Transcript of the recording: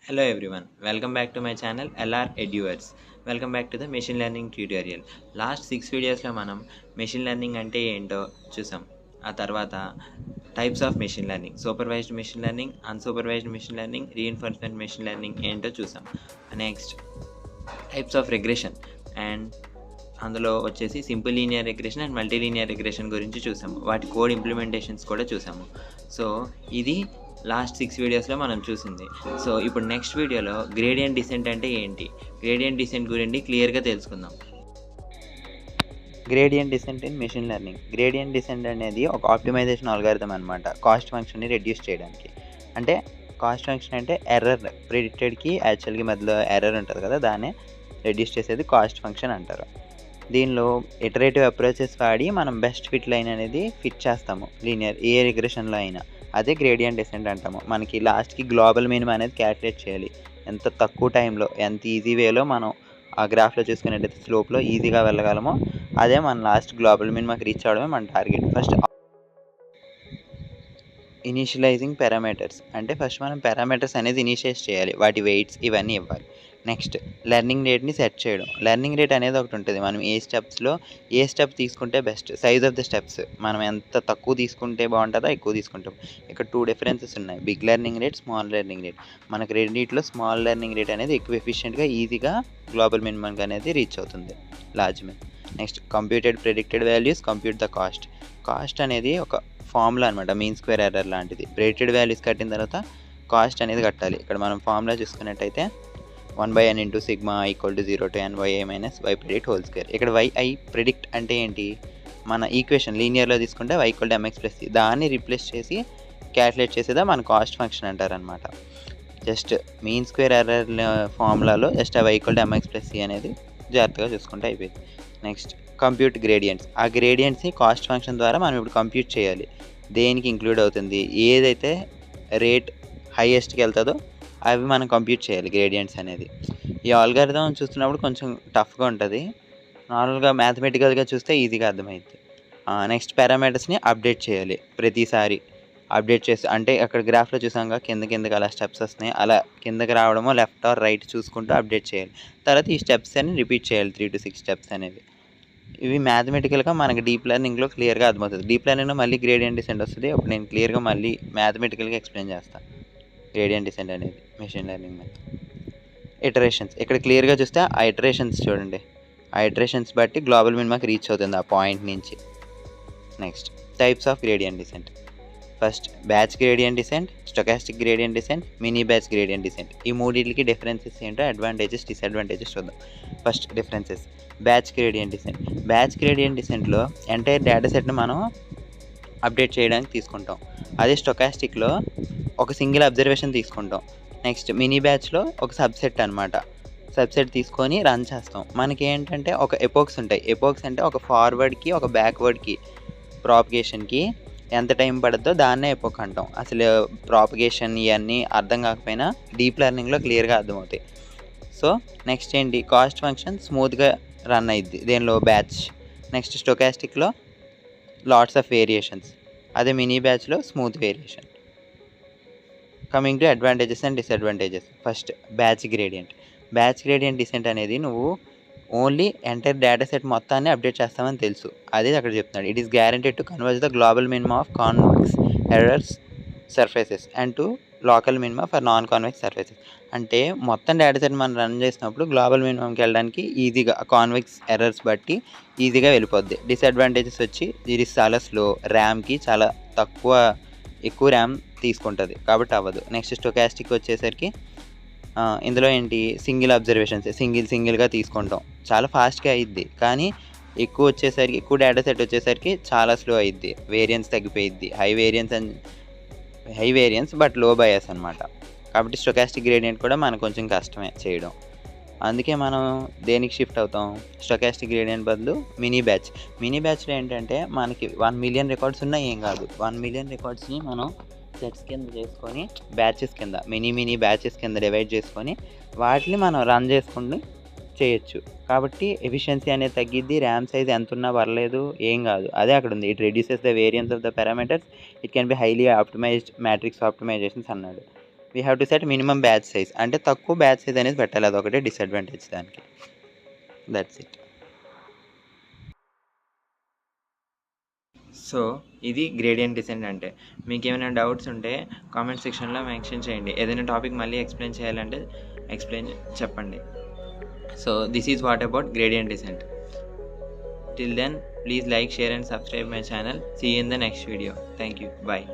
Hello everyone, welcome back to my channel LR Eduverse. Welcome back to the machine learning tutorial. Last 6 వీడియోస్లో మనం machine learning అంటే ఏంటో చూసాం. ఆ తర్వాత types of machine learning, supervised machine learning, unsupervised machine learning, reinforcement machine learning ఏంటో చూసాం. Next types of regression and అందులో వచ్చేసి simple linear regression and multi linear regression గురించి చూసాము. వాటి కోడ్ ఇంప్లిమెంటేషన్స్ కూడా చూసాము. సో ఇది లాస్ట్ 6 వీడియోస్లో మనం చూసింది. సో ఇప్పుడు నెక్స్ట్ వీడియోలో గ్రేడియంట్ డిసెంట్ అంటే ఏంటి, గ్రేడియంట్ డిసెంట్ గురించి క్లియర్గా తెలుసుకుందాం. Gradient descent in machine learning. Gradient descent అనేది ఒక ఆప్టిమైజేషన్ అల్గారిథం అనమాట, కాస్ట్ ఫంక్షన్ని రెడ్యూస్ చేయడానికి. అంటే కాస్ట్ ఫంక్షన్ అంటే ఎర్రర్, ప్రిడిక్టెడ్కి యాక్చువల్కి మధ్యలో ఎర్రర్ ఉంటుంది కదా, దాన్నే రెడ్యూస్ చేసేది కాస్ట్ ఫంక్షన్ అంటారు. దీనిలో ఇటరేటివ్ అప్రోచెస్ వాడి మనం బెస్ట్ ఫిట్ లైన్ అనేది ఫిట్ చేస్తాము లీనియర్ ఏ రిగ్రెషన్లో అయినా. అదే గ్రేడియంట్ డిసెంట్ అంటాము. మనకి లాస్ట్కి గ్లోబల్ మినిమం అనేది క్యాలిక్యులేట్ చేయాలి. ఎంత తక్కువ టైంలో ఎంత ఈజీ వేలో మనం ఆ గ్రాఫ్లో చూసుకునేటైతే స్లోప్లో ఈజీగా వెళ్ళగలమో అదే మన లాస్ట్ గ్లోబల్ మినిమాకి రీచ్ అవడమే మన టార్గెట్. ఫస్ట్ ఇనిషియలైజింగ్ పారామీటర్స్ అంటే ఫస్ట్ మనం పారామీటర్స్ అనేది ఇనిషియలైజ్ చేయాలి, వాటి వెయిట్స్ ఇవన్నీ ఇవ్వాలి. నెక్స్ట్ లెర్నింగ్ రేట్ని సెట్ చేయడం. లెర్నింగ్ రేట్ అనేది ఒకటి ఉంటుంది. మనం ఏ స్టెప్ తీసుకుంటే best, size of the steps మనం ఎంత తక్కువ తీసుకుంటే బాగుంటుందో ఎక్కువ తీసుకుంటాం. ఇక్కడ 2 డిఫరెన్సెస్ ఉన్నాయి, big learning rate, small learning rate. మనకు రెండింటిలో స్మాల్ లెర్నింగ్ రేట్ అనేది ఎక్కువ ఎఫిషియెంట్గా ఈజీగా గ్లోబల్ మినిమం అనేది రీచ్ అవుతుంది large min. Next computed predicted values, compute the cost అనేది ఒక ఫార్ములా అనమాట, మీన్ స్క్వేర్ ఎర్రర్ లాంటిది. ప్రెడిక్టెడ్ వాల్యూస్ కట్టిన తర్వాత కాస్ట్ అనేది కట్టాలి. ఇక్కడ మనం ఫార్ములా చూసుకున్నట్టయితే 1/n × sigma = 0 to n yi - y predict whole square. ఇక్కడ yi ప్రిడిక్ట్ అంటే ఏంటి, మన ఈక్వేషన్ లీనియర్లో తీసుకుంటే y = mx + c, దాన్ని రీప్లేస్ చేసి క్యాల్కులేట్ చేసేదా మన కాస్ట్ ఫంక్షన్ అంటారనమాట. జస్ట్ మీన్ స్క్వేర్ ఎర్రర్ ఫార్ములాలో జస్ట్ y = mx + c అనేది జాగ్రత్తగా చూసుకుంటే అయిపోయింది. Next compute gradients. ఆ గ్రేడియంట్స్ని కాస్ట్ ఫంక్షన్ ద్వారా మనం ఇప్పుడు కంప్యూట్ చేయాలి. దేనికి ఇంక్లూడ్ అవుతుంది, ఏదైతే రేట్ హైయెస్ట్కి వెళ్తుందో అవి మనం కంప్యూట్ చేయాలి గ్రేడియంట్స్ అనేది. ఈ ఆల్గారిథం చూస్తున్నప్పుడు కొంచెం టఫ్గా ఉంటుంది, నార్మల్గా మ్యాథమెటికల్గా చూస్తే ఈజీగా అర్థమైంది. నెక్స్ట్ పారామీటర్స్ని అప్డేట్ చేయాలి ప్రతిసారి. అప్డేట్ చేసి అంటే అక్కడ గ్రాఫ్లో చూసాక కిందకి అలా స్టెప్స్ వస్తున్నాయి, అలా కిందకి రావడమో లెఫ్ట్ ఆర్ రైట్ చూసుకుంటూ అప్డేట్ చేయాలి. తర్వాత ఈ స్టెప్స్ అని రిపీట్ చేయాలి, 3 to 6 స్టెప్స్ అనేవి. ఇవి మ్యాథమెటికల్గా మనకి డీప్ లెర్నింగ్లో క్లియర్గా అర్థమవుతుంది. డీప్ లెర్నింగ్లో మళ్ళీ గ్రేడియంట్ డిసెంట్ వస్తుంది, అప్పుడు నేను క్లియర్గా మళ్ళీ మ్యాథమెటికల్గా ఎక్స్ప్లెయిన్ చేస్తాను గ్రేడియంట్ డిసెంట్ అనేది మెషిన్ లెర్నింగ్ మీద. ఇటరేషన్స్. ఇక్కడ క్లియర్గా చూస్తే ఆ ఇటరేషన్స్ చూడండి, ఆ ఇటరేషన్స్ బట్టి గ్లోబల్ మినిమాకి రీచ్ అవుతుంది ఆ పాయింట్ నుంచి. Next types of gradient descent. First batch gradient descent, stochastic gradient descent, mini batch gradient descent. ఈ మూడింటికి డిఫరెన్సెస్ ఏంటో, అడ్వాంటేజెస్ డిసడ్వాంటేజెస్ చూద్దాం. First differences. Batch gradient descent. Batch gradient డిసెంట్లో ఎంటైర్ డేటా సెట్ని మనం అప్డేట్ చేయడానికి తీసుకుంటాం. అదే స్టొకాస్టిక్లో ఒక సింగిల్ అబ్జర్వేషన్ తీసుకుంటాం. నెక్స్ట్ మినీ బ్యాచ్లో ఒక సబ్సెట్ అనమాట, సబ్సెట్ తీసుకొని రన్ చేస్తాం. మనకి ఏంటంటే ఒక ఎపోక్స్ ఉంటాయి. ఎపోక్స్ అంటే ఒక ఫార్వర్డ్కి ఒక బ్యాక్వర్డ్కి ప్రాపగేషన్కి ఎంత టైం పడుతుందో దాన్నే ఎపోక్ అంటాం. అసలు ప్రాపగేషన్ ఇవన్నీ అర్థం కాకపోయినా డీప్ లెర్నింగ్లో క్లియర్గా అర్థమవుతాయి. సో నెక్స్ట్ ఏంటి, కాస్ట్ ఫంక్షన్ స్మూత్గా రన్ అయ్యిద్ది దేనిలో, బ్యాచ్. నెక్స్ట్ స్టొకాస్టిక్లో లాట్స్ ఆఫ్ వేరియేషన్స్, అదే మినీ బ్యాచ్లో smooth variation. Coming to advantages and disadvantages. First batch gradient. Batch gradient descent అనేది నువ్వు ఓన్లీ ఎంటైర్ డేటా సెట్ మొత్తాన్ని అప్డేట్ చేస్తామని తెలుసు, అదే అక్కడ చెప్తున్నాడు. It is guaranteed to converge the global minimum of convex errors surfaces and to local minima for non convex surfaces. అంటే మొత్తం డేటా సెట్ మనం రన్ చేసినప్పుడు గ్లోబల్ మినిమంకి వెళ్ళడానికి ఈజీగా కాన్వెక్స్ ఎర్రర్స్ బట్టి ఈజీగా వెళ్ళిపోద్ది. డిసడ్వాంటేజెస్ వచ్చి ఇది చాలా స్లో, ర్యామ్కి చాలా ఎక్కువ ర్యామ్ తీసుకుంటుంది కాబట్టి అవ్వదు. నెక్స్ట్ స్టొకాస్టిక్ వచ్చేసరికి ఇందులో ఏంటి, సింగిల్ అబ్జర్వేషన్స్ సింగిల్గా తీసుకుంటాం, చాలా ఫాస్ట్గా అయ్యిద్ది. కానీ ఎక్కువ డేటా సెట్ వచ్చేసరికి చాలా స్లో అయ్యిద్ది, వేరియన్స్ తగ్గిపోయిద్ది, హై వేరియన్స్ బట్ లో బయాస్ అనమాట. కాబట్టి స్టొకాస్టిక్ గ్రేడియంట్ కూడా మనకు కొంచెం కష్టమే చేయడం. అందుకే మనం దేనికి షిఫ్ట్ అవుతాం, స్టొకాస్టిక్ గ్రేడియంట్ బదులు మినీ బ్యాచ్లో ఏంటంటే మనకి 1 మిలియన్ రికార్డ్స్ ఉన్నా ఏం కాదు. 1 మిలియన్ రికార్డ్స్ని మనం సెట్స్ కింద చేసుకొని బ్యాచెస్ కింద మినీ బ్యాచెస్ కింద డివైడ్ చేసుకొని వాటిని మనం రన్ చేసుకుని చేయొచ్చు. కాబట్టి ఎఫిషియన్సీ అనేది తగ్గిద్ది, ర్యామ్ సైజ్ ఎంత ఉన్నా పర్లేదు, ఏం కాదు. అదే అక్కడ ఉంది, it reduces the variance of the parameters, it can be highly optimized matrix optimizations అన్నాడు. We have to set minimum batch size, అంటే తక్కువ బ్యాచ్ సైజ్ అనేది పెట్టాలి, అదొకటే డిసడ్వాంటేజ్ దానికి. That's it. సో ఇది గ్రేడియంట్ డిసెంట్ అంటే. మీకు ఏమైనా డౌట్స్ ఉంటే కామెంట్ సెక్షన్లో మెన్షన్ చేయండి. ఏదైనా టాపిక్ మళ్ళీ ఎక్స్ప్లెయిన్ చేయాలంటే చెప్పండి. So this is what about gradient descent. Till then, please like, share and subscribe my channel. See you in the next video. Thank you. Bye.